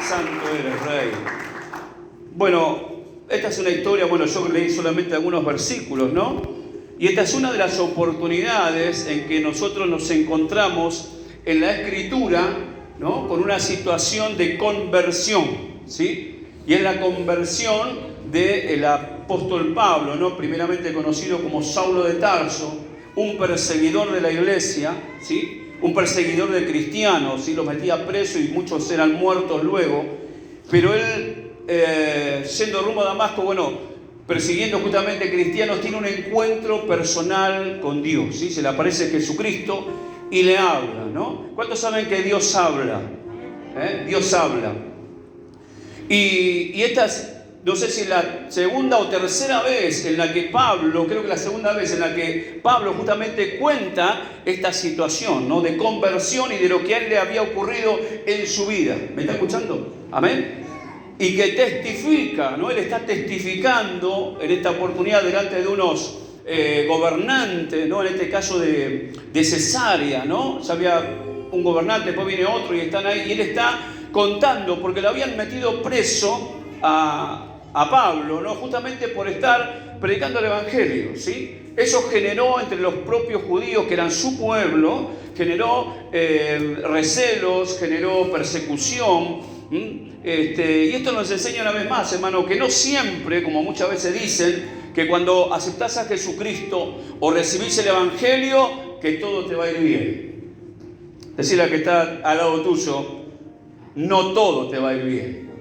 Santo eres, Rey. Bueno, esta es una historia, yo leí solamente algunos versículos, ¿no? Y esta es una de las oportunidades en que nosotros nos encontramos en la Escritura, ¿no? Con una situación de conversión, ¿sí? Y es la conversión del apóstol Pablo, ¿no? Primeramente conocido como Saulo de Tarso, un perseguidor de la iglesia, ¿sí? Un perseguidor de cristianos, ¿sí? Los metía preso y muchos eran muertos luego, pero él, yendo rumbo a Damasco, persiguiendo justamente cristianos, tiene un encuentro personal con Dios, ¿sí? Se le aparece Jesucristo y le habla, ¿no? ¿Cuántos saben que Dios habla? Dios habla. Y esta es, no sé si es la segunda o tercera vez en la que Pablo, creo que la segunda vez en la que Pablo justamente cuenta esta situación, ¿no? De conversión y de lo que a él le había ocurrido en su vida. ¿Me está escuchando? Amén. Y que testifica, ¿no? Él está testificando en esta oportunidad delante de unos gobernantes, ¿no? En este caso de Cesarea, ¿no? Ya había un gobernante, después viene otro y están ahí, y él está contando, porque lo habían metido preso a Pablo, ¿no? Justamente por estar predicando el Evangelio, ¿sí? Eso generó entre los propios judíos, que eran su pueblo, generó recelos, generó persecución. Y esto nos enseña una vez más, hermano, que no siempre, como muchas veces dicen, que cuando aceptás a Jesucristo o recibís el Evangelio, que todo te va a ir bien. Decirle a que está al lado tuyo, no todo te va a ir bien.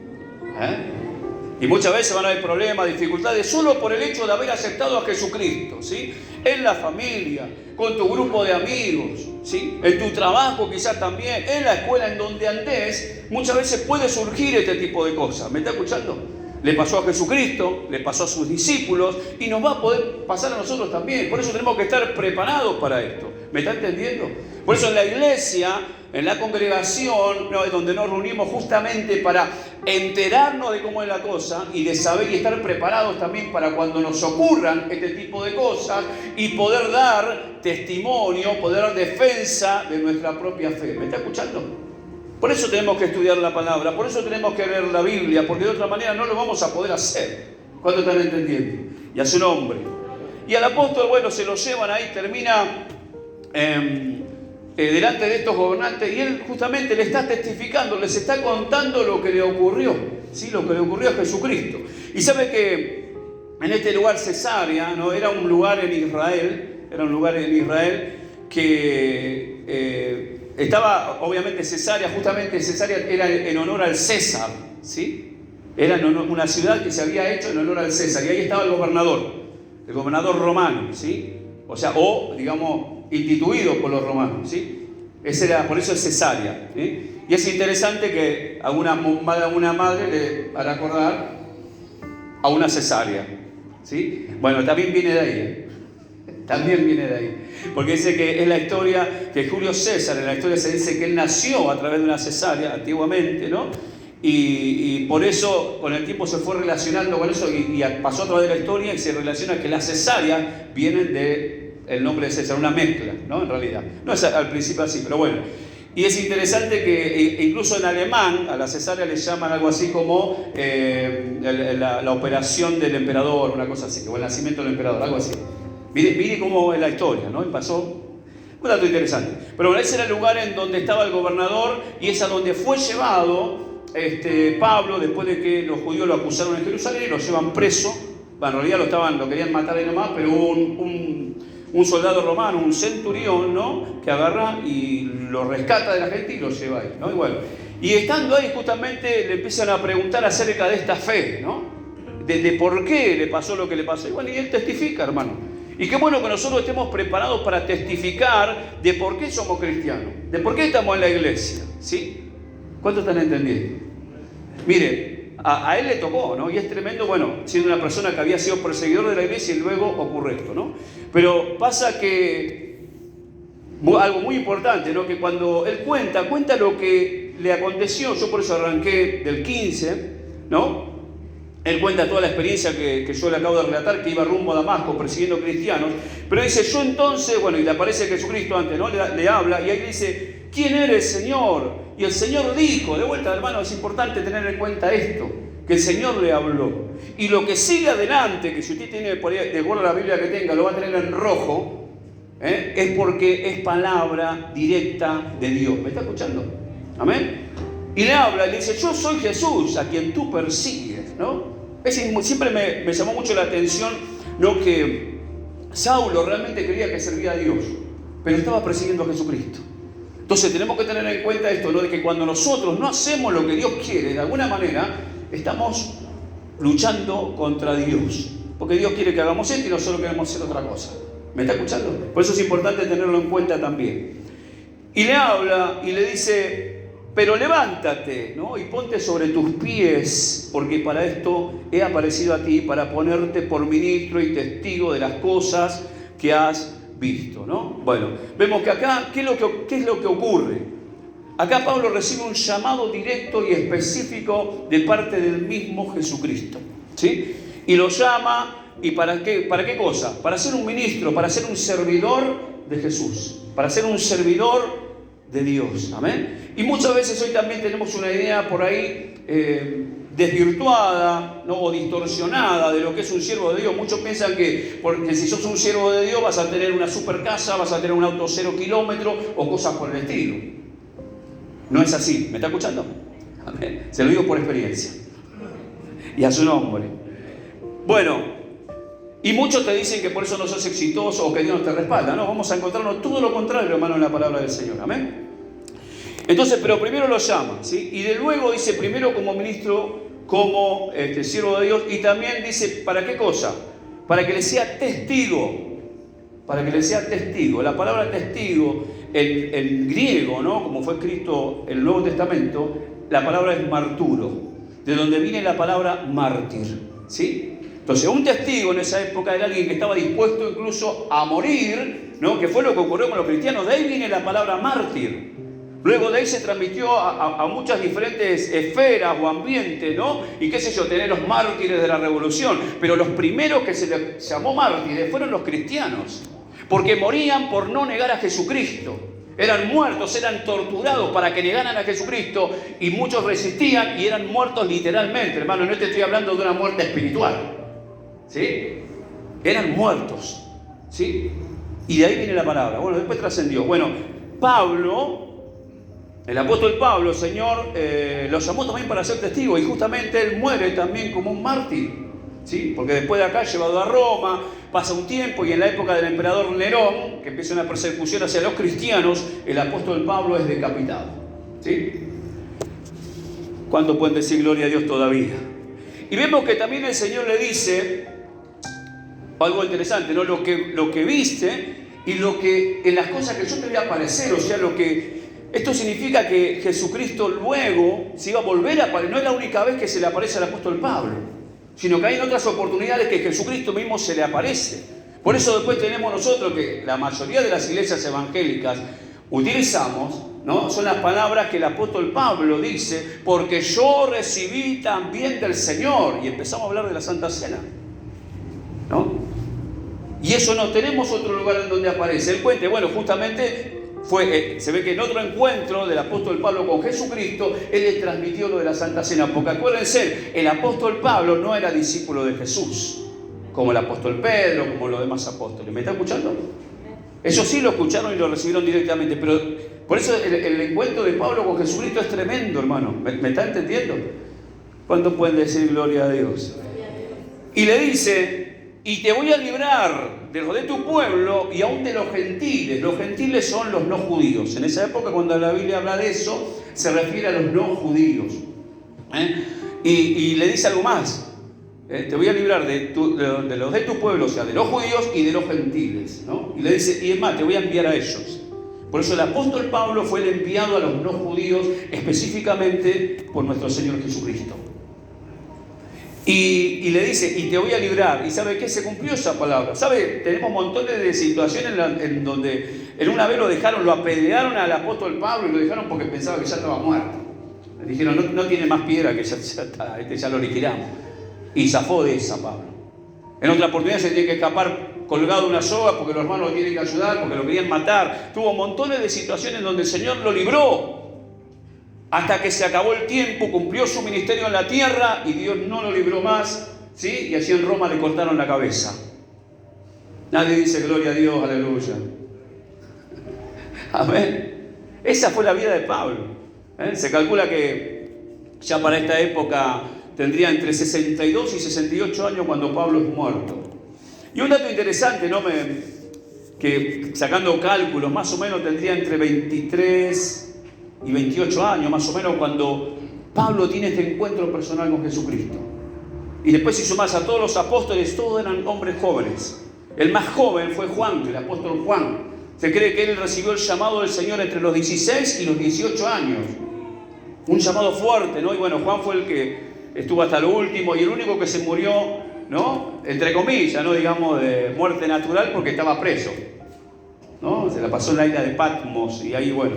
Y muchas veces van a haber problemas, dificultades, solo por el hecho de haber aceptado a Jesucristo, ¿sí? En la familia, con tu grupo de amigos, ¿sí? En tu trabajo quizás también, en la escuela, en donde andes, muchas veces puede surgir este tipo de cosas. ¿Me está escuchando? Le pasó a Jesucristo, le pasó a sus discípulos y nos va a poder pasar a nosotros también. Por eso tenemos que estar preparados para esto. ¿Me está entendiendo? Por eso en la iglesia, en la congregación, ¿no? Es donde nos reunimos justamente para enterarnos de cómo es la cosa y de saber y estar preparados también para cuando nos ocurran este tipo de cosas y poder dar testimonio, poder dar defensa de nuestra propia fe. ¿Me está escuchando? Por eso tenemos que estudiar la palabra, por eso tenemos que leer la Biblia, porque de otra manera no lo vamos a poder hacer. ¿Cuánto están entendiendo? Y a su nombre. Y al apóstol, se lo llevan ahí, termina delante de estos gobernantes y él justamente le está testificando, les está contando lo que le ocurrió, ¿sí? Lo que le ocurrió a Jesucristo. Y sabe que en este lugar Cesarea, ¿no? Era un lugar en Israel que estaba, obviamente, Cesarea, justamente Cesarea era en honor al César, ¿sí? Era una ciudad que se había hecho en honor al César, y ahí estaba el gobernador romano, ¿sí? Instituido por los romanos, ¿sí? Por eso es Cesarea, ¿sí? Y es interesante que a una madre le hará acordar a una cesárea, ¿sí? También viene de ahí, También viene de ahí. Porque dice que es la historia que Julio César, en la historia se dice que él nació a través de una cesárea antiguamente, ¿no? Y por eso con el tiempo se fue relacionando con eso y pasó a través de la historia y se relaciona que las cesáreas vienen del nombre de César, una mezcla, ¿no? En realidad. No es al principio así, pero bueno. Y es interesante que incluso en alemán a la cesárea le llaman algo así como la operación del emperador, una cosa así, o el nacimiento del emperador, algo así. Mire cómo es la historia, ¿no? Y pasó un dato interesante. Pero ese era el lugar en donde estaba el gobernador y es a donde fue llevado Pablo después de que los judíos lo acusaron en Jerusalén y lo llevan preso. En realidad lo querían matar ahí nomás, pero hubo un soldado romano, un centurión, ¿no? Que agarra y lo rescata de la gente y lo lleva ahí, ¿no? Y estando ahí justamente le empiezan a preguntar acerca de esta fe, ¿no? De por qué le pasó lo que le pasó. Y él testifica, hermano. Y qué bueno que nosotros estemos preparados para testificar de por qué somos cristianos, de por qué estamos en la iglesia, ¿sí? ¿Cuántos están entendiendo? Mire, a él le tocó, ¿no? Y es tremendo, siendo una persona que había sido perseguidor de la iglesia y luego ocurre esto, ¿no? Pero pasa que algo muy importante, ¿no? Que cuando él cuenta lo que le aconteció, yo por eso arranqué del 15, ¿no? Él cuenta toda la experiencia que yo le acabo de relatar, que iba rumbo a Damasco persiguiendo cristianos. Pero dice, yo entonces, y le aparece Jesucristo antes, ¿no? Le habla y ahí dice, ¿quién eres, Señor? Y el Señor dijo, de vuelta, hermano, es importante tener en cuenta esto, que el Señor le habló. Y lo que sigue adelante, que si usted tiene por ahí, de acuerdo a la Biblia que tenga, lo va a tener en rojo, es porque es palabra directa de Dios. ¿Me está escuchando? Amén. Y le habla, y le dice, yo soy Jesús, a quien tú persigues, ¿no? Siempre me llamó mucho la atención, ¿no?, que Saulo realmente creía que servía a Dios, pero estaba persiguiendo a Jesucristo. Entonces tenemos que tener en cuenta esto, ¿no?, de que cuando nosotros no hacemos lo que Dios quiere, de alguna manera, estamos luchando contra Dios. Porque Dios quiere que hagamos esto y nosotros queremos hacer otra cosa. ¿Me está escuchando? Por eso es importante tenerlo en cuenta también. Y le habla y le dice, pero levántate, ¿no?, y ponte sobre tus pies, porque para esto he aparecido a ti, para ponerte por ministro y testigo de las cosas que has visto, ¿no? Bueno, vemos que acá, ¿qué es lo que ocurre? Acá Pablo recibe un llamado directo y específico de parte del mismo Jesucristo, ¿sí? Y lo llama, ¿y para qué cosa? Para ser un ministro, para ser un servidor de Jesús, para ser un servidor de Dios, amén. Y muchas veces hoy también tenemos una idea por ahí desvirtuada, ¿no?, o distorsionada de lo que es un siervo de Dios. Muchos piensan que porque si sos un siervo de Dios vas a tener una super casa, vas a tener un auto 0 kilómetros o cosas por el estilo. No es así. ¿Me está escuchando? Amén. Se lo digo por experiencia y a su nombre. Bueno, y muchos te dicen que por eso no sos exitoso o que Dios no te respalda. No, vamos a encontrarnos todo lo contrario, hermano, en la palabra del Señor. Amén. Entonces, pero primero lo llama, ¿sí? Y de luego dice, primero como ministro, como siervo de Dios, y también dice, ¿para qué cosa? Para que le sea testigo. Para que le sea testigo. La palabra testigo, en griego, ¿no?, como fue escrito en el Nuevo Testamento, la palabra es marturo, de donde viene la palabra mártir, ¿sí? Entonces, un testigo en esa época era alguien que estaba dispuesto incluso a morir, ¿no?, que fue lo que ocurrió con los cristianos. De ahí viene la palabra mártir. Luego de ahí se transmitió a muchas diferentes esferas o ambientes, ¿no? Y qué sé yo, tener los mártires de la revolución. Pero los primeros que se les llamó mártires fueron los cristianos, porque morían por no negar a Jesucristo. Eran muertos, eran torturados para que negaran a Jesucristo, y muchos resistían y eran muertos literalmente, hermano. No te estoy hablando de una muerte espiritual, ¿sí? Eran muertos, ¿sí? Y de ahí viene la palabra. Bueno, después trascendió. Bueno, Pablo, el apóstol Pablo, el Señor lo llamó también para ser testigo, y justamente él muere también como un mártir, ¿sí? Porque después de acá es llevado a Roma, pasa un tiempo, y en la época del emperador Nerón, que empieza una persecución hacia los cristianos, el apóstol Pablo es decapitado, ¿sí? ¿Cuántos pueden decir gloria a Dios todavía? Y vemos que también el Señor le dice algo interesante, ¿no? Lo que viste y lo que en las cosas que yo te voy a aparecer, o sea, esto significa que Jesucristo luego se iba a volver a aparecer. No es la única vez que se le aparece al apóstol Pablo, sino que hay en otras oportunidades que Jesucristo mismo se le aparece. Por eso después tenemos nosotros que la mayoría de las iglesias evangélicas utilizamos, ¿no?, son las palabras que el apóstol Pablo dice, porque yo recibí también del Señor. Y empezamos a hablar de la Santa Cena, ¿no? Y eso no tenemos otro lugar en donde aparece. Él cuenta, bueno, justamente se ve que en otro encuentro del apóstol Pablo con Jesucristo, él le transmitió lo de la Santa Cena. Porque acuérdense, el apóstol Pablo no era discípulo de Jesús, como el apóstol Pedro, como los demás apóstoles. ¿Me está escuchando? Ellos sí lo escucharon y lo recibieron directamente. Pero por eso el encuentro de Pablo con Jesucristo es tremendo, hermano. ¿Me está entendiendo? ¿Cuántos pueden decir gloria a Dios? Y le dice, y te voy a librar de los de tu pueblo y aún de los gentiles. Los gentiles son los no judíos. En esa época, cuando la Biblia habla de eso, se refiere a los no judíos. Y le dice algo más. Te voy a librar de los de tu pueblo, o sea, de los judíos y de los gentiles, ¿no? Y le dice, y es más, te voy a enviar a ellos. Por eso el apóstol Pablo fue el enviado a los no judíos, específicamente por nuestro Señor Jesucristo. Y le dice, y te voy a librar. ¿Y sabe qué? Se cumplió esa palabra. ¿Sabe? Tenemos montones de situaciones en donde en una vez lo apedrearon al apóstol Pablo y lo dejaron porque pensaba que ya estaba muerto. Le dijeron, no tiene más piedra, que ya está, ya lo liquidamos. Y zafó de esa Pablo. En otra oportunidad se tiene que escapar colgado de una soga porque los hermanos lo tienen que ayudar, porque lo querían matar. Tuvo montones de situaciones donde el Señor lo libró. Hasta que se acabó el tiempo, cumplió su ministerio en la tierra y Dios no lo libró más, ¿sí? Y así en Roma le cortaron la cabeza. Nadie dice gloria a Dios, aleluya. Amén. Esa fue la vida de Pablo. Se calcula que ya para esta época tendría entre 62 y 68 años cuando Pablo es muerto. Y un dato interesante, ¿no? Que sacando cálculos, más o menos tendría entre 23 y 28 años, más o menos, cuando Pablo tiene este encuentro personal con Jesucristo. Y después, si sumás a todos los apóstoles, todos eran hombres jóvenes. El más joven fue Juan, el apóstol Juan. Se cree que él recibió el llamado del Señor entre los 16 y los 18 años. Un llamado fuerte, ¿no? Y bueno, Juan fue el que estuvo hasta lo último y el único que se murió, ¿no? Entre comillas, ¿no? Digamos, de muerte natural porque estaba preso, ¿no? Se la pasó en la isla de Patmos y ahí, bueno,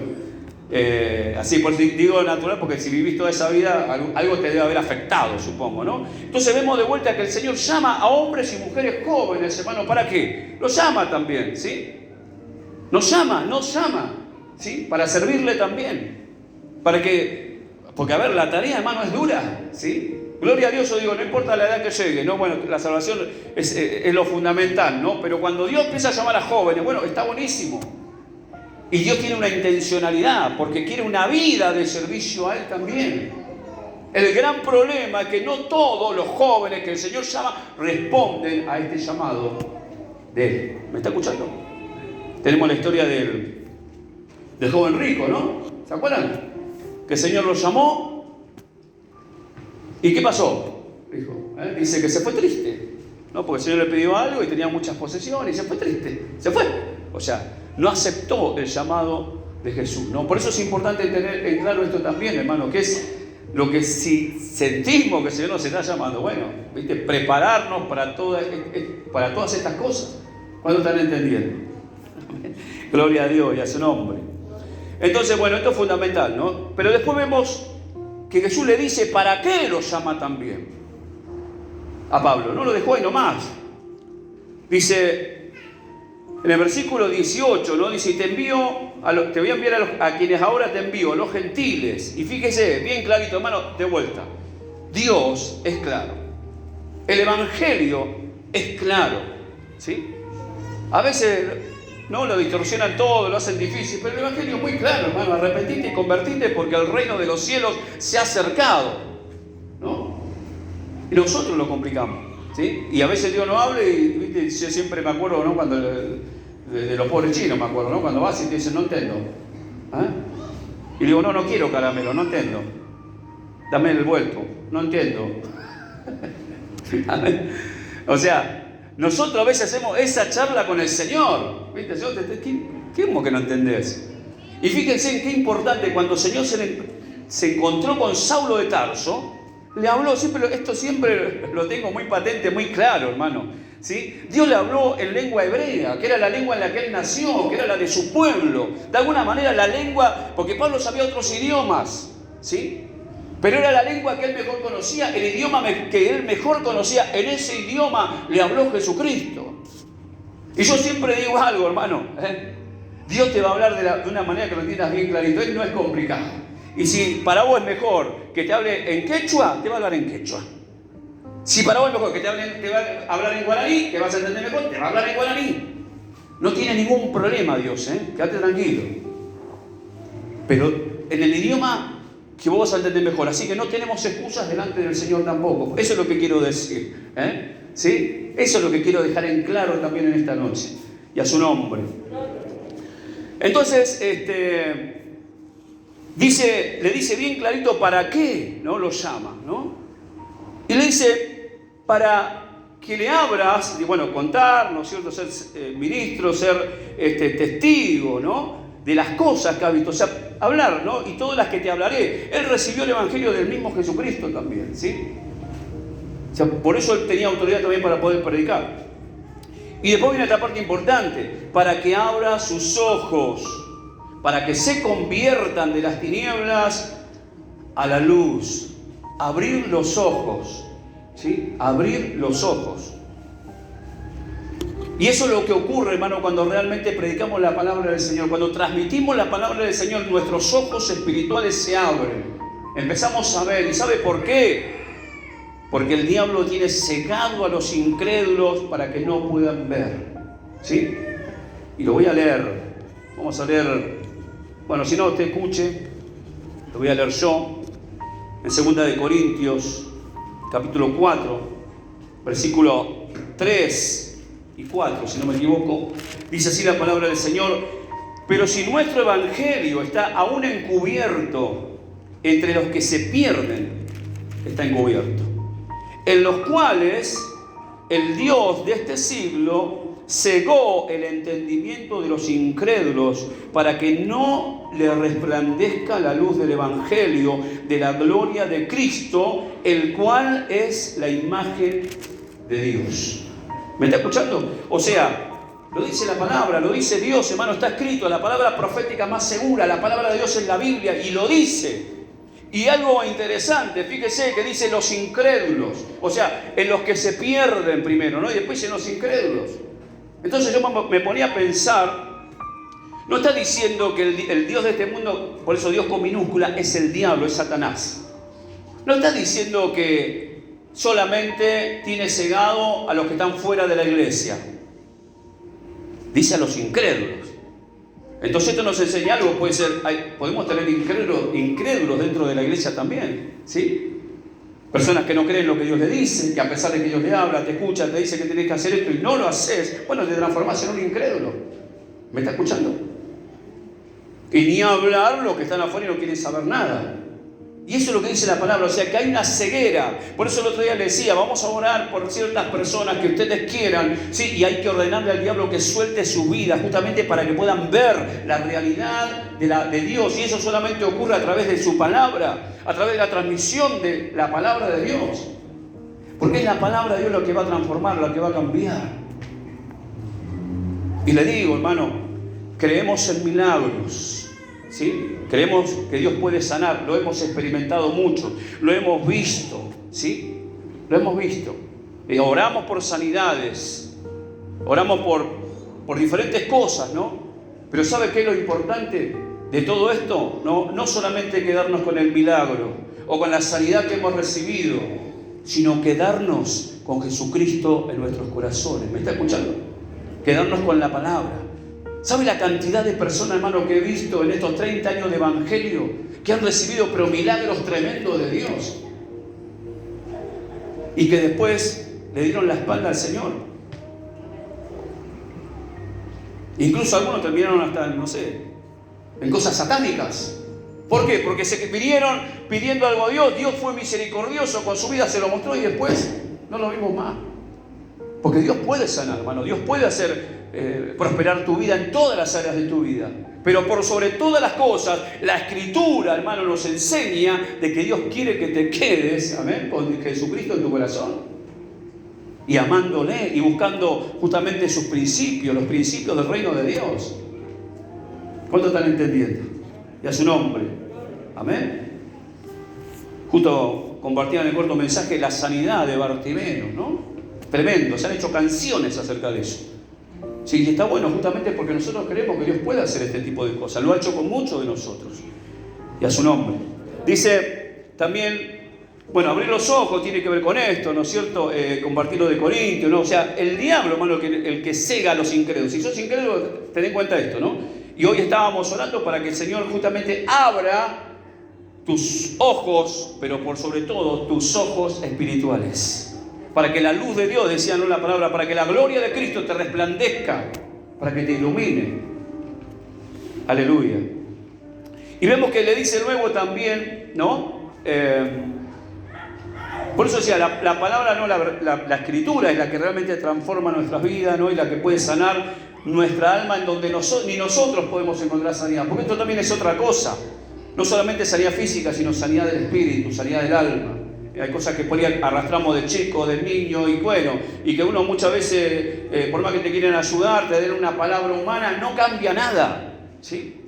así, por si digo natural, porque si vivís toda esa vida, algo te debe haber afectado, supongo, ¿no? Entonces vemos de vuelta que el Señor llama a hombres y mujeres jóvenes, hermano, ¿para qué? Los llama también, ¿sí? Nos llama, ¿sí? Para servirle también. Para que, porque a ver, la tarea, hermano, es dura, ¿sí? Gloria a Dios, yo digo, no importa la edad que llegue, ¿no? Bueno, la salvación es lo fundamental, ¿no? Pero cuando Dios empieza a llamar a jóvenes, bueno, está buenísimo. Y Dios tiene una intencionalidad, porque quiere una vida de servicio a Él también. El gran problema es que no todos los jóvenes que el Señor llama responden a este llamado de Él. ¿Me está escuchando? Tenemos la historia del joven rico, ¿no? ¿Se acuerdan? Que el Señor lo llamó. ¿Y qué pasó? Dice que se fue triste, ¿no? Porque el Señor le pidió algo y tenía muchas posesiones y se fue triste. Se fue. O sea, no aceptó el llamado de Jesús, ¿no? Por eso es importante tener en claro esto también, hermano, que es lo que si sentimos que el Señor nos está llamando, bueno, ¿viste? Prepararnos para todas estas cosas. ¿Cuándo están entendiendo? Gloria a Dios y a su nombre. Entonces, bueno, esto es fundamental, ¿no? Pero después vemos que Jesús le dice para qué lo llama también a Pablo. No lo dejó ahí nomás. Dice en el versículo 18, ¿no? Dice, te voy a enviar a quienes ahora te envío, los gentiles. Y fíjese, bien clarito, hermano, de vuelta. Dios es claro. El evangelio es claro, ¿sí? A veces, ¿no? Lo distorsionan todo, lo hacen difícil, pero el evangelio es muy claro, hermano. Arrepentite y convertite porque el reino de los cielos se ha acercado, ¿no? Y nosotros lo complicamos, ¿sí? Y a veces Dios no habla y, ¿viste? Yo siempre me acuerdo, ¿no? Cuando de los pobres chinos me acuerdo, ¿no? Cuando vas y te dicen, no entiendo. Y digo, no quiero caramelo, no entiendo. Dame el vuelto, no entiendo. O sea, nosotros a veces hacemos esa charla con el Señor. ¿Viste? ¿Qué como que no entendés? Y fíjense en qué importante, cuando el Señor se encontró con Saulo de Tarso, le habló, esto siempre lo tengo muy patente, muy claro, hermano, ¿sí? Dios le habló en lengua hebrea, que era la lengua en la que él nació, que era la de su pueblo. De alguna manera la lengua, porque Pablo sabía otros idiomas, ¿sí? Pero era la lengua que él mejor conocía, el idioma que él mejor conocía. En ese idioma le habló Jesucristo. Y yo siempre digo algo, hermano, Dios te va a hablar de una manera que lo entiendas bien clarito. Él no es complicado. Y si para vos es mejor que te hable en quechua, te va a hablar en quechua. Si para vos es mejor que te va a hablar en guaraní, te vas a entender mejor, te va a hablar en guaraní. No tiene ningún problema Dios, quédate tranquilo. Pero en el idioma que vos vas a entender mejor. Así que no tenemos excusas delante del Señor tampoco. Eso es lo que quiero decir, ¿sí? Eso es lo que quiero dejar en claro también en esta noche. Y a su nombre. Entonces, le dice bien clarito para qué, ¿no? Lo llama, ¿no? Y le dice, para que le abras, y bueno, contar, ¿no es cierto? Ser ministro, ser testigo, ¿no? De las cosas que ha visto, o sea, hablar, ¿no? Y todas las que te hablaré. Él recibió el evangelio del mismo Jesucristo también, ¿sí? O sea, por eso él tenía autoridad también para poder predicar. Y después viene otra parte importante, para que abra sus ojos, para que se conviertan de las tinieblas a la luz. Abrir los ojos, ¿sí? Abrir los ojos. Y eso es lo que ocurre, hermano, cuando realmente predicamos la palabra del Señor. Cuando transmitimos la palabra del Señor, nuestros ojos espirituales se abren. Empezamos a ver. ¿Y sabe por qué? Porque el diablo tiene cegado a los incrédulos para que no puedan ver. ¿Sí? Y lo voy a leer. Vamos a leer. Bueno, si no, usted escuche. Lo voy a leer yo. En 2 de Corintios, capítulo 4, versículo 3 y 4, si no me equivoco, dice así la palabra del Señor: pero si nuestro evangelio está aún encubierto entre los que se pierden, está encubierto, en los cuales el Dios de este siglo cegó el entendimiento de los incrédulos para que no le resplandezca la luz del evangelio de la gloria de Cristo, el cual es la imagen de Dios. ¿Me está escuchando? O sea, lo dice la palabra, lo dice Dios, hermano, está escrito, la palabra profética más segura, la palabra de Dios en la Biblia, y lo dice. Y algo interesante, fíjese que dice los incrédulos, o sea, en los que se pierden primero, ¿no? Y después en los incrédulos. Entonces yo me ponía a pensar, no está diciendo que el Dios de este mundo, por eso Dios con minúscula, es el diablo, es Satanás. No está diciendo que solamente tiene cegado a los que están fuera de la iglesia. Dice a los incrédulos. Entonces esto nos enseña algo, puede ser, podemos tener incrédulos dentro de la iglesia también, ¿sí? Personas que no creen lo que Dios le dice, que a pesar de que Dios le habla, te escucha, te dice que tienes que hacer esto y no lo haces, bueno, te transformás en un incrédulo. ¿Me está escuchando? Y ni hablar los que están afuera y no quieren saber nada. Y eso es lo que dice la palabra, o sea que hay una ceguera. Por eso el otro día le decía, vamos a orar por ciertas personas que ustedes quieran, ¿sí? Y hay que ordenarle al diablo que suelte su vida, justamente para que puedan ver la realidad de Dios. Y eso solamente ocurre a través de su palabra, a través de la transmisión de la palabra de Dios. Porque es la palabra de Dios lo que va a transformar, lo que va a cambiar. Y le digo, hermano, creemos en milagros. ¿Sí? Creemos que Dios puede sanar, lo hemos experimentado mucho, lo hemos visto, ¿sí? Lo hemos visto. Oramos por sanidades, oramos por diferentes cosas, ¿no? Pero ¿sabe qué es lo importante de todo esto? No solamente quedarnos con el milagro o con la sanidad que hemos recibido, sino quedarnos con Jesucristo en nuestros corazones. ¿Me está escuchando? Quedarnos con la palabra. ¿Sabe la cantidad de personas, hermano, que he visto en estos 30 años de evangelio que han recibido pero milagros tremendos de Dios y que después le dieron la espalda al Señor? Incluso algunos terminaron hasta, no sé, en cosas satánicas. ¿Por qué? Porque se vinieron pidiendo algo a Dios, Dios fue misericordioso con su vida, se lo mostró y después no lo vimos más. Porque Dios puede sanar, hermano, Dios puede hacer prosperar tu vida en todas las áreas de tu vida. Pero por sobre todas las cosas, la Escritura, hermano, nos enseña de que Dios quiere que te quedes, amén, con Jesucristo en tu corazón. Y amándole y buscando justamente sus principios, los principios del reino de Dios. ¿Cuánto están entendiendo? Y a su nombre. Amén. Justo compartían en el corto mensaje la sanidad de Bartimeo, ¿no? Tremendo, se han hecho canciones acerca de eso. Sí, y está bueno justamente porque nosotros creemos que Dios puede hacer este tipo de cosas. Lo ha hecho con muchos de nosotros. Y a su nombre. Dice también, bueno, abrir los ojos tiene que ver con esto, ¿no es cierto? Compartir lo de Corintios, ¿no? O sea, el diablo, hermano, el que cega a los incrédulos. Si sos incrédulo, ten en cuenta esto, ¿no? Y hoy estábamos orando para que el Señor justamente abra tus ojos, pero por sobre todo tus ojos espirituales. Para que la luz de Dios, decía no la palabra, para que la gloria de Cristo te resplandezca, para que te ilumine. Aleluya. Y vemos que le dice luego también, ¿no? Por eso decía, la palabra, no la Escritura es la que realmente transforma nuestras vidas, ¿no? Y la que puede sanar nuestra alma en donde ni nosotros podemos encontrar sanidad. Porque esto también es otra cosa. No solamente sanidad física, sino sanidad del espíritu, sanidad del alma. Hay cosas que por ahí arrastramos de chico, de niño, y bueno, y que uno muchas veces, por más que te quieren ayudar, te den una palabra humana, no cambia nada, ¿sí?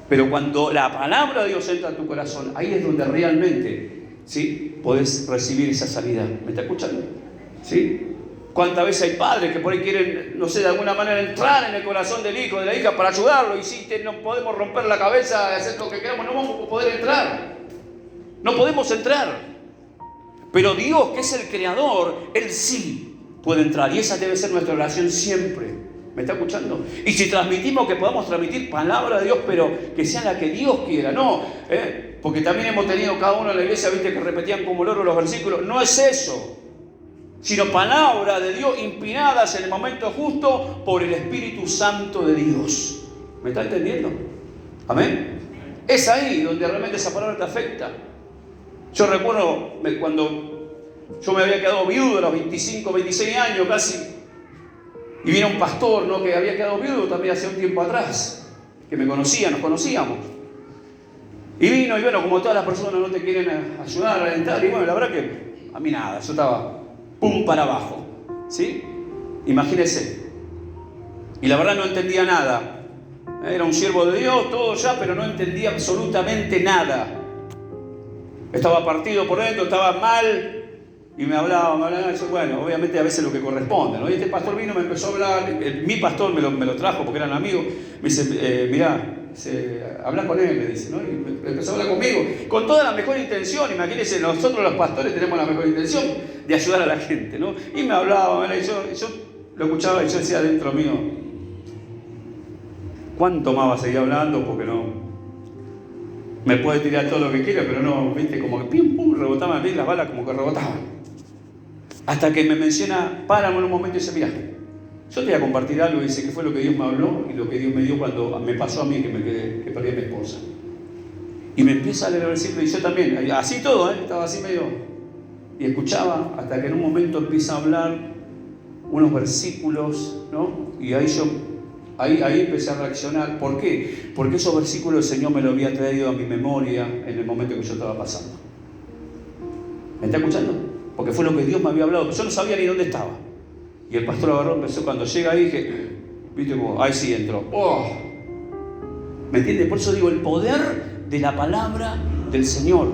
Pero cuando la palabra de Dios entra en tu corazón, ahí es donde realmente, ¿sí?, podés recibir esa sanidad. ¿Me está escuchando? ¿Sí? ¿Cuántas veces hay padres que por ahí quieren, no sé, de alguna manera entrar en el corazón del hijo, de la hija para ayudarlo? Y si no podemos romper la cabeza de hacer lo que queramos, no vamos a poder entrar. No podemos entrar. Pero Dios, que es el creador, Él sí puede entrar. Y esa debe ser nuestra oración siempre. ¿Me está escuchando? Y si transmitimos, que podamos transmitir palabra de Dios, pero que sea la que Dios quiera. No, porque también hemos tenido cada uno en la iglesia, viste, que repetían como loro los versículos. No es eso. Sino palabras de Dios inspiradas en el momento justo por el Espíritu Santo de Dios. ¿Me está entendiendo? ¿Amén? Es ahí donde realmente esa palabra te afecta. Yo recuerdo cuando yo me había quedado viudo a los 25, 26 años casi, y vino un pastor, ¿no?, que había quedado viudo también hace un tiempo atrás, que me conocía, nos conocíamos. Y vino, y bueno, como todas las personas no te quieren ayudar a alentar, y bueno, la verdad que a mí nada, yo estaba pum para abajo, ¿sí? Imagínense. Y la verdad no entendía nada. Era un siervo de Dios, todo ya, pero no entendía absolutamente nada. Estaba partido por dentro, estaba mal, y me hablaba, y yo, bueno, obviamente a veces lo que corresponde, ¿no? Y este pastor vino, me empezó a hablar, mi pastor me lo trajo porque eran amigos, me dice, mirá, habla con él, me dice, ¿no? Y empezó a hablar conmigo, con toda la mejor intención. Imagínense, nosotros los pastores tenemos la mejor intención de ayudar a la gente, ¿no? Y me hablaba, y yo lo escuchaba y yo decía dentro mío, ¿cuánto más va a seguir hablando? Porque no, me puede tirar todo lo que quiera, pero no, viste, como que pim, pum, rebotaban a mí las balas, como que rebotaban. Hasta que me menciona, párame en un momento y dice, mira, yo te voy a compartir algo, y dice que fue lo que Dios me habló y lo que Dios me dio cuando me pasó a mí que perdí a mi esposa. Y me empieza a leer el versículo y yo también, así todo, estaba así medio, y escuchaba hasta que en un momento empieza a hablar unos versículos, ¿no? Y ahí empecé a reaccionar. ¿Por qué? Porque esos versículos el Señor me los había traído a mi memoria en el momento que yo estaba pasando. ¿Me está escuchando? Porque fue lo que Dios me había hablado. Yo no sabía ni dónde estaba. Y el pastor agarró, empezó, cuando llega ahí dije, viste como, ahí sí entró. ¡Oh! ¿Me entiendes? Por eso digo, el poder de la palabra del Señor,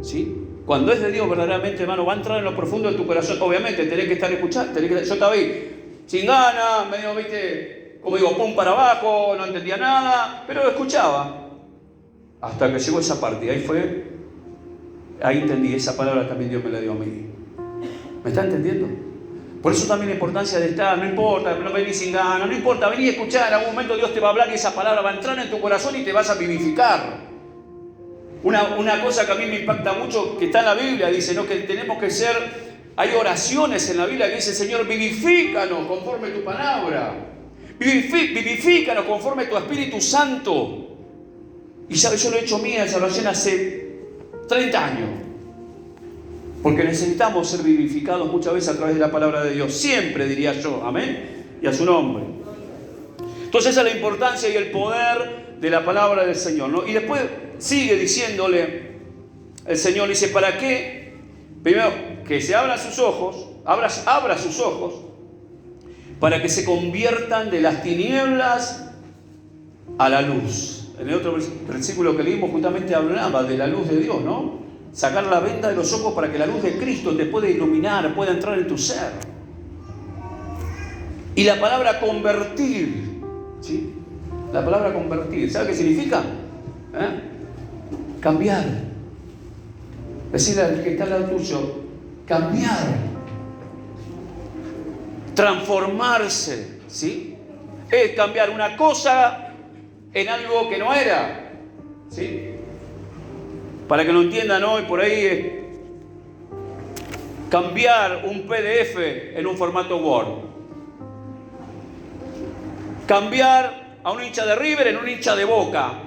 ¿sí? Cuando es de Dios verdaderamente, hermano, va a entrar en lo profundo de tu corazón. Obviamente, tenés que estar escuchando. Yo estaba ahí, sin ganas, medio, viste, como digo, pum para abajo, no entendía nada, pero lo escuchaba. Hasta que llegó esa parte, ahí entendí, esa palabra también Dios me la dio a mí. ¿Me está entendiendo? Por eso también la importancia de estar, no importa, no venís sin ganas, no importa, vení a escuchar, en algún momento Dios te va a hablar y esa palabra va a entrar en tu corazón y te vas a vivificar. Una cosa que a mí me impacta mucho, que está en la Biblia, dice, ¿no?, que tenemos que ser, hay oraciones en la Biblia que dice, Señor, vivifícanos conforme tu palabra, vivifícanos conforme tu Espíritu Santo. Y sabes, yo lo he hecho mía esa oración hace 30 años. Porque necesitamos ser vivificados muchas veces a través de la palabra de Dios. Siempre, diría yo. Amén. Y a su nombre. Entonces esa es la importancia y el poder de la palabra del Señor, ¿no? Y después sigue diciéndole, el Señor dice, ¿para qué? Primero, que se abran sus ojos, abra sus ojos, para que se conviertan de las tinieblas a la luz. En el otro versículo que leímos justamente hablaba de la luz de Dios, ¿no? Sacar la venda de los ojos para que la luz de Cristo te pueda iluminar, pueda entrar en tu ser. Y la palabra convertir, ¿sí? La palabra convertir, ¿sabe qué significa? Cambiar. Decirle al que está al lado tuyo, cambiar. Transformarse, ¿sí? Es cambiar una cosa en algo que no era, ¿sí? Para que lo entiendan hoy, por ahí es cambiar un PDF en un formato Word. Cambiar a un hincha de River en un hincha de Boca.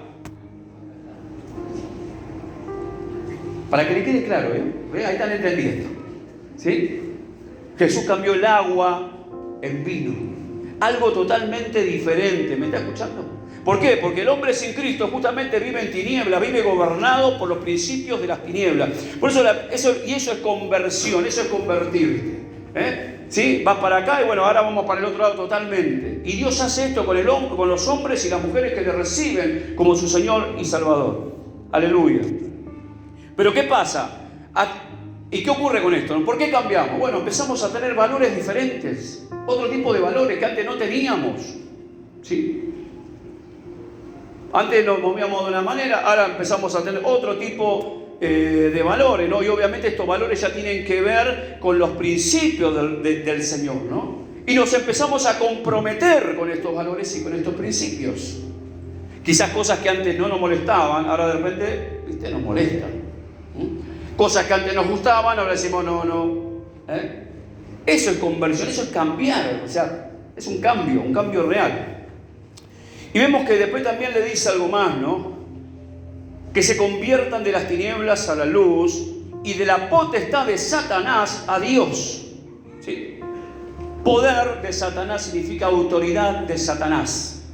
Para que le quede claro, ahí están entendiendo. ¿Sí? Jesús cambió el agua en vino. Algo totalmente diferente. ¿Me está escuchando? ¿Por qué? Porque el hombre sin Cristo justamente vive en tinieblas, vive gobernado por los principios de las tinieblas. Por eso, eso es conversión, eso es convertirte. ¿Sí? Vas para acá y bueno, ahora vamos para el otro lado totalmente. Y Dios hace esto con los hombres y las mujeres que le reciben como su Señor y Salvador. Aleluya. Pero ¿qué pasa? ¿Y qué ocurre con esto? ¿Por qué cambiamos? Bueno, empezamos a tener valores diferentes, otro tipo de valores que antes no teníamos, ¿sí? Antes nos movíamos de una manera, ahora empezamos a tener otro tipo de valores, ¿no? Y obviamente estos valores ya tienen que ver con los principios del Señor, ¿no? Y nos empezamos a comprometer con estos valores y con estos principios. Quizás cosas que antes no nos molestaban, ahora de repente, ¿viste?, nos molestan. Cosas que antes nos gustaban, ahora decimos no. Eso es conversión, eso es cambiar, o sea, es un cambio real. Y vemos que después también le dice algo más, ¿no? Que se conviertan de las tinieblas a la luz y de la potestad de Satanás a Dios. ¿Sí? Poder de Satanás significa autoridad de Satanás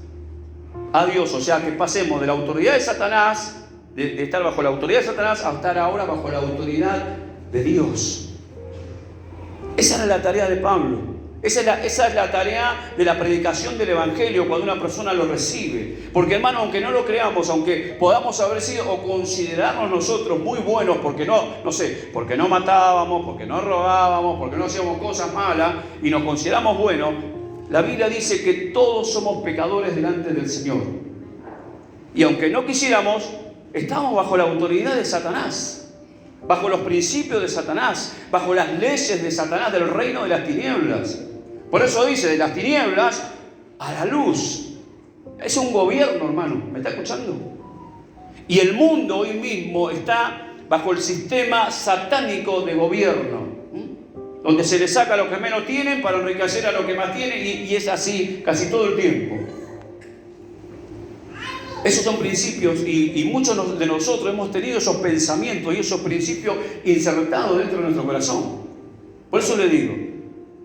a Dios. O sea, que pasemos de la autoridad de Satanás, de estar bajo la autoridad de Satanás, a estar ahora bajo la autoridad de Dios. Esa era la tarea de Pablo. Esa es la tarea de la predicación del Evangelio cuando una persona lo recibe. Porque, hermano, aunque no lo creamos, aunque podamos haber sido o considerarnos nosotros muy buenos porque porque no matábamos, porque no robábamos, porque no hacíamos cosas malas y nos consideramos buenos, la Biblia dice que todos somos pecadores delante del Señor. Y aunque no quisiéramos, estamos bajo la autoridad de Satanás, bajo los principios de Satanás, bajo las leyes de Satanás, del reino de las tinieblas. Por eso dice, de las tinieblas a la luz. Es un gobierno, hermano, ¿me está escuchando? Y el mundo hoy mismo está bajo el sistema satánico de gobierno, donde se le saca a los que menos tienen para enriquecer a los que más tienen, y es así casi todo el tiempo. Esos son principios, y muchos de nosotros hemos tenido esos pensamientos y esos principios insertados dentro de nuestro corazón. Por eso le digo,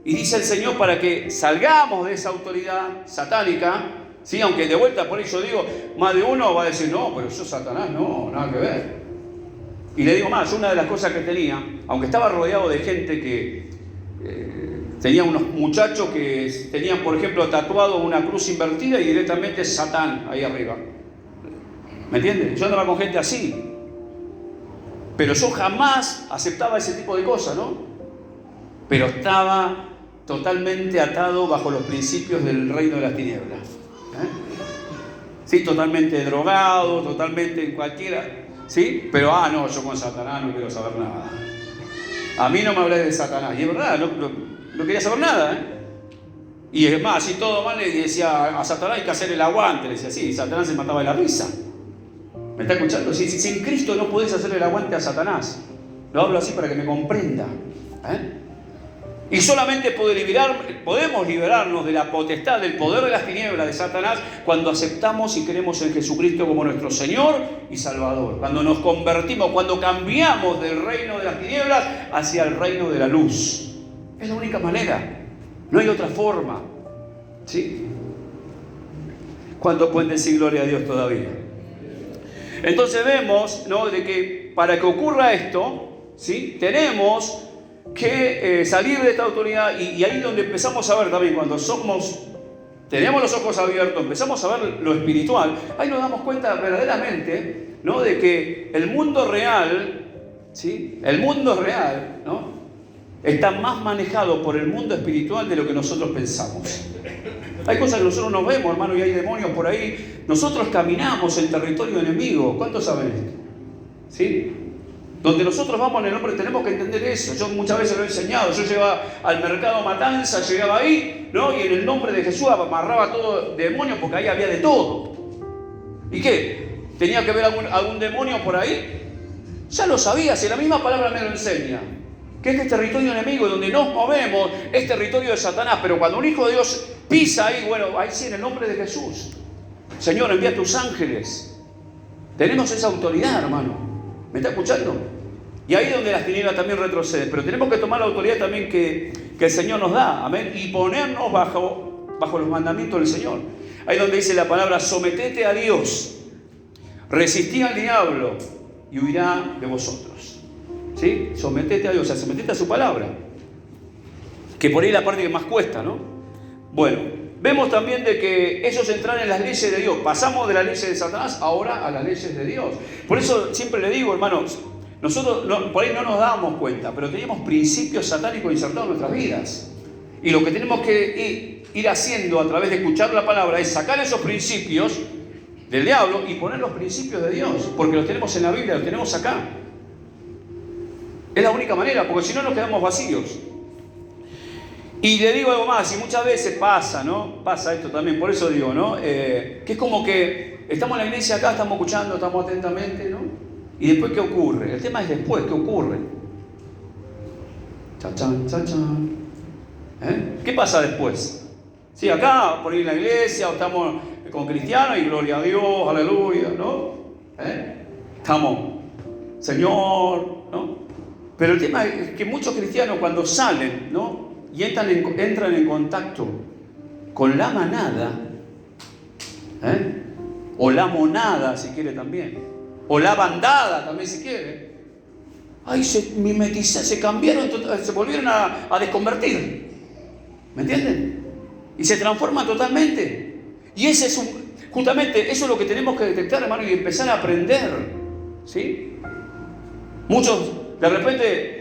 y dice el Señor para que salgamos de esa autoridad satánica, ¿sí? Aunque de vuelta por eso digo, más de uno va a decir, no, pero yo Satanás, no, nada que ver. Y le digo más, una de las cosas que tenía, aunque estaba rodeado de gente que tenía unos muchachos que tenían, por ejemplo, tatuado una cruz invertida y directamente Satán ahí arriba. ¿Me entiendes? Yo andaba con gente así. Pero yo jamás aceptaba ese tipo de cosas, ¿no? Pero estaba totalmente atado bajo los principios del reino de las tinieblas. Sí, totalmente drogado, totalmente en cualquiera. ¿Sí? Pero, no, yo con Satanás no quiero saber nada. A mí no me hablé de Satanás. Y es verdad, no quería saber nada, Y es más, así todo mal le decía a Satanás hay que hacer el aguante. Le decía, sí, Satanás se mataba de la risa. ¿Me está escuchando? Si en Cristo no podés hacer el aguante a Satanás. Lo hablo así para que me comprenda. Y solamente podemos liberarnos de la potestad, del poder de las tinieblas de Satanás, cuando aceptamos y creemos en Jesucristo como nuestro Señor y Salvador. Cuando nos convertimos, cuando cambiamos del reino de las tinieblas hacia el reino de la luz. Es la única manera. No hay otra forma. ¿Sí? ¿Cuántos pueden decir gloria a Dios todavía? Entonces vemos, ¿no?, de que para que ocurra esto, ¿sí?, tenemos que salir de esta autoridad, y ahí es donde empezamos a ver también, cuando tenemos los ojos abiertos, empezamos a ver lo espiritual, ahí nos damos cuenta verdaderamente, ¿no?, de que el mundo real, ¿sí?, ¿no?, está más manejado por el mundo espiritual de lo que nosotros pensamos. Hay cosas que nosotros no vemos, hermano, y hay demonios por ahí. Nosotros caminamos en territorio enemigo. ¿Cuántos saben esto? ¿Sí? Donde nosotros vamos en el nombre, tenemos que entender eso. Yo muchas veces lo he enseñado. Yo llegaba al mercado Matanza, llegaba ahí, ¿no?, y en el nombre de Jesús amarraba todo demonio, porque ahí había de todo. ¿Y qué? ¿Tenía que ver algún demonio por ahí? Ya lo sabía, si la misma palabra me lo enseña. Que este territorio enemigo donde nos movemos es territorio de Satanás, pero cuando un hijo de Dios pisa ahí, bueno, ahí sí, en el nombre de Jesús. Señor, envía tus ángeles. Tenemos esa autoridad, hermano. ¿Me está escuchando? Y ahí es donde las tinieblas también retroceden. Pero tenemos que tomar la autoridad también que el Señor nos da, amén, y ponernos bajo los mandamientos del Señor. Ahí es donde dice la palabra, sometete a Dios, resistí al diablo y huirá de vosotros. ¿Sí? Sometete a Dios, o sea, sometete a su palabra. Que por ahí es la parte que más cuesta, ¿no? Bueno, vemos también de que ellos entran en las leyes de Dios. Pasamos de las leyes de Satanás ahora a las leyes de Dios. Por eso siempre le digo, hermanos, nosotros por ahí no nos dábamos cuenta, pero teníamos principios satánicos insertados en nuestras vidas. Y lo que tenemos que ir haciendo a través de escuchar la palabra es sacar esos principios del diablo y poner los principios de Dios, porque los tenemos en la Biblia, los tenemos acá. Es la única manera, porque si no nos quedamos vacíos. Y le digo algo más, y muchas veces pasa, ¿no? Pasa esto también, por eso digo, ¿no? Que es como que estamos en la iglesia acá, estamos escuchando, estamos atentamente, ¿no? Y después, ¿qué ocurre? El tema es después, ¿qué ocurre? Chachán, chachán. ¿Qué pasa después? Sí, acá, por ir a la iglesia, o estamos con cristianos y gloria a Dios, aleluya, ¿no? Estamos, Señor, ¿no? Pero el tema es que muchos cristianos cuando salen, ¿no? Y entran en contacto con la manada, o la monada, si quiere también, o la bandada también, si quiere. Ay, se mimetizaron, se cambiaron, se volvieron a desconvertir. ¿Me entienden? Y se transforman totalmente. Y ese es justamente eso es lo que tenemos que detectar, hermano, y empezar a aprender. ¿Sí? Muchos de repente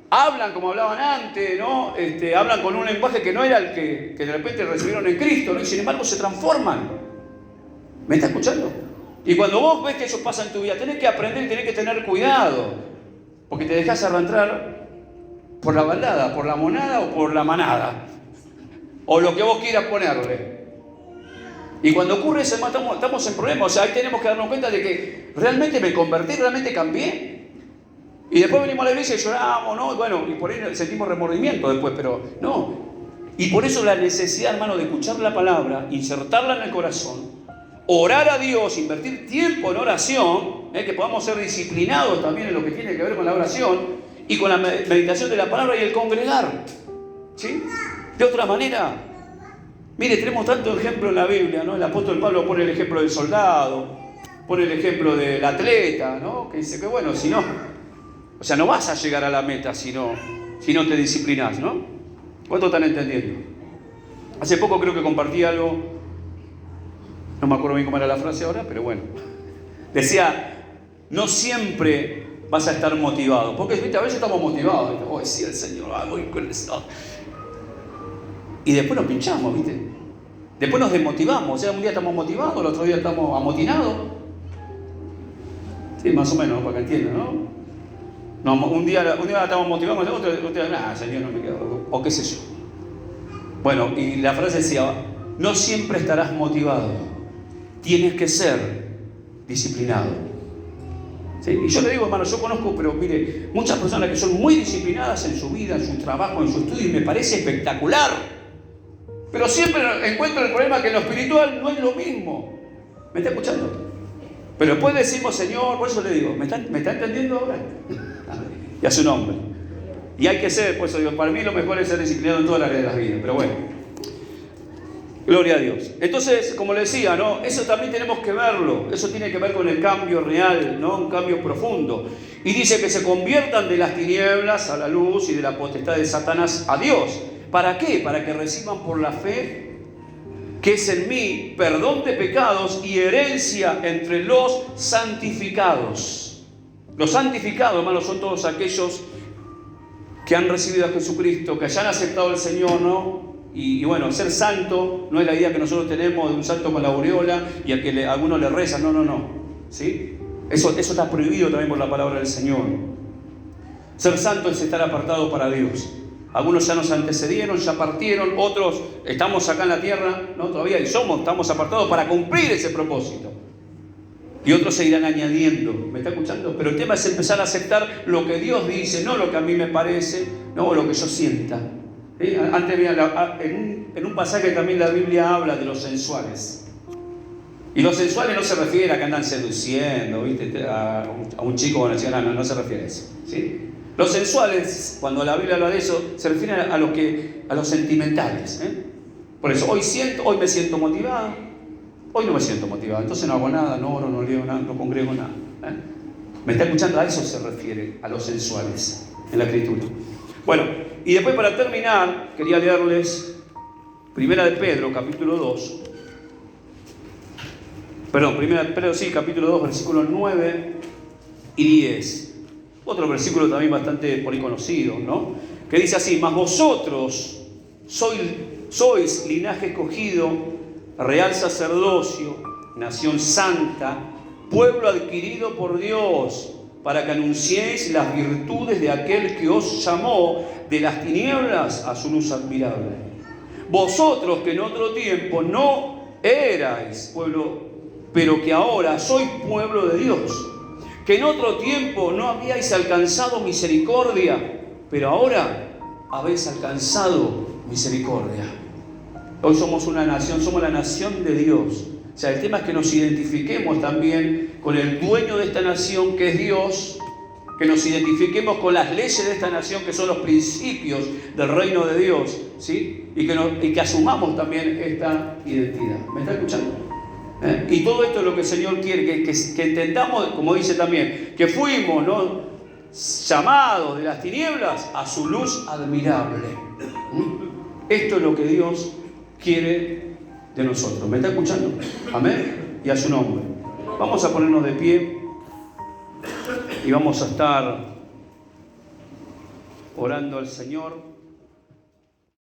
hablan como hablaban antes, ¿no? Hablan con un lenguaje que no era el que de repente recibieron en Cristo, ¿no? Y sin embargo se transforman. ¿Me está escuchando? Y cuando vos ves que eso pasa en tu vida, tenés que aprender y tenés que tener cuidado, porque te dejás arrastrar por la bandada, por la monada o por la manada, o lo que vos quieras ponerle. Y cuando ocurre eso, estamos en problemas. O sea, ahí tenemos que darnos cuenta de que realmente me convertí, realmente cambié. Y después venimos a la iglesia y lloramos, ¿no? Bueno, y por ahí sentimos remordimiento después, pero no. Y por eso la necesidad, hermano, de escuchar la palabra, insertarla en el corazón, orar a Dios, invertir tiempo en oración, que podamos ser disciplinados también en lo que tiene que ver con la oración y con la meditación de la palabra y el congregar. ¿Sí? De otra manera, mire, tenemos tanto ejemplo en la Biblia, ¿no? El apóstol Pablo pone el ejemplo del soldado, pone el ejemplo del atleta, ¿no? Que dice que bueno, si no, o sea, no vas a llegar a la meta si no te disciplinas, ¿no? ¿Cuánto están entendiendo? Hace poco creo que compartí algo, no me acuerdo bien cómo era la frase ahora, pero bueno. Decía, no siempre vas a estar motivado, porque ¿viste? A veces estamos motivados, ¿viste? Oh, decía el Señor, voy con eso. Y después nos pinchamos, ¿viste? Después nos desmotivamos, o sea, un día estamos motivados, el otro día estamos amotinados. Sí, más o menos, para que entiendan, ¿no? No, un día estamos motivados, otro día, Señor, no me quedo, o qué sé yo. Bueno, y la frase decía, no siempre estarás motivado, tienes que ser disciplinado. ¿Sí? Y yo le digo, hermano, yo conozco, pero mire, muchas personas que son muy disciplinadas en su vida, en su trabajo, en su estudio, y me parece espectacular. Pero siempre encuentro el problema que en lo espiritual no es lo mismo. ¿Me está escuchando? Pero después decimos, Señor, por eso le digo, ¿me está entendiendo ahora? Y a su nombre. Y hay que ser, pues digo, para mí lo mejor es ser disciplinado en todas las áreas de la vida. Pero bueno, gloria a Dios. Entonces, como le decía, ¿no? Eso también tenemos que verlo. Eso tiene que ver con el cambio real, ¿no? Un cambio profundo. Y dice que se conviertan de las tinieblas a la luz y de la potestad de Satanás a Dios. ¿Para qué? Para que reciban por la fe que es en mí perdón de pecados y herencia entre los santificados. Los santificados, hermanos, son todos aquellos que han recibido a Jesucristo, que hayan aceptado al Señor, ¿no? Y bueno, ser santo no es la idea que nosotros tenemos de un santo con la aureola y a que algunos le rezan, no. ¿Sí? Eso está prohibido también por la palabra del Señor. Ser santo es estar apartado para Dios. Algunos ya nos antecedieron, ya partieron, otros estamos acá en la tierra, ¿no? Todavía estamos apartados para cumplir ese propósito. Y otros se irán añadiendo, ¿me está escuchando? Pero el tema es empezar a aceptar lo que Dios dice, no lo que a mí me parece, no lo que yo sienta. ¿Sí? Antes, en un pasaje también la Biblia habla de los sensuales. Y los sensuales no se refiere a que andan seduciendo, ¿viste? A un chico o a una chica, no se refiere a eso, ¿sí? Los sensuales, cuando la Biblia habla de eso, se refiere a los sentimentales. Por eso, hoy me siento motivado, hoy no me siento motivado, entonces no hago nada, no oro, no leo nada, no congrego nada. ¿Me está escuchando? A eso se refiere, a los sensuales, en la Escritura. Bueno, y después para terminar, quería leerles Primera de Pedro, capítulo 2. Perdón, Primera de Pedro, sí, capítulo 2, versículos 9 y 10. Otro versículo también bastante por ahí conocido, ¿no? Que dice así: mas vosotros sois linaje escogido, real sacerdocio, nación santa, pueblo adquirido por Dios, para que anunciéis las virtudes de aquel que os llamó de las tinieblas a su luz admirable. Vosotros que en otro tiempo no erais pueblo, pero que ahora sois pueblo de Dios, que en otro tiempo no habíais alcanzado misericordia, pero ahora habéis alcanzado misericordia. Hoy somos una nación, somos la nación de Dios. O sea, el tema es que nos identifiquemos también con el dueño de esta nación, que es Dios, que nos identifiquemos con las leyes de esta nación, que son los principios del reino de Dios, ¿sí? Y que asumamos también esta identidad. ¿Me está escuchando? Y todo esto es lo que el Señor quiere, que entendamos, como dice también, que fuimos, ¿no?, llamados de las tinieblas a su luz admirable. Esto es lo que Dios quiere de nosotros. ¿Me está escuchando? Amén. Y a su nombre. Vamos a ponernos de pie y vamos a estar orando al Señor.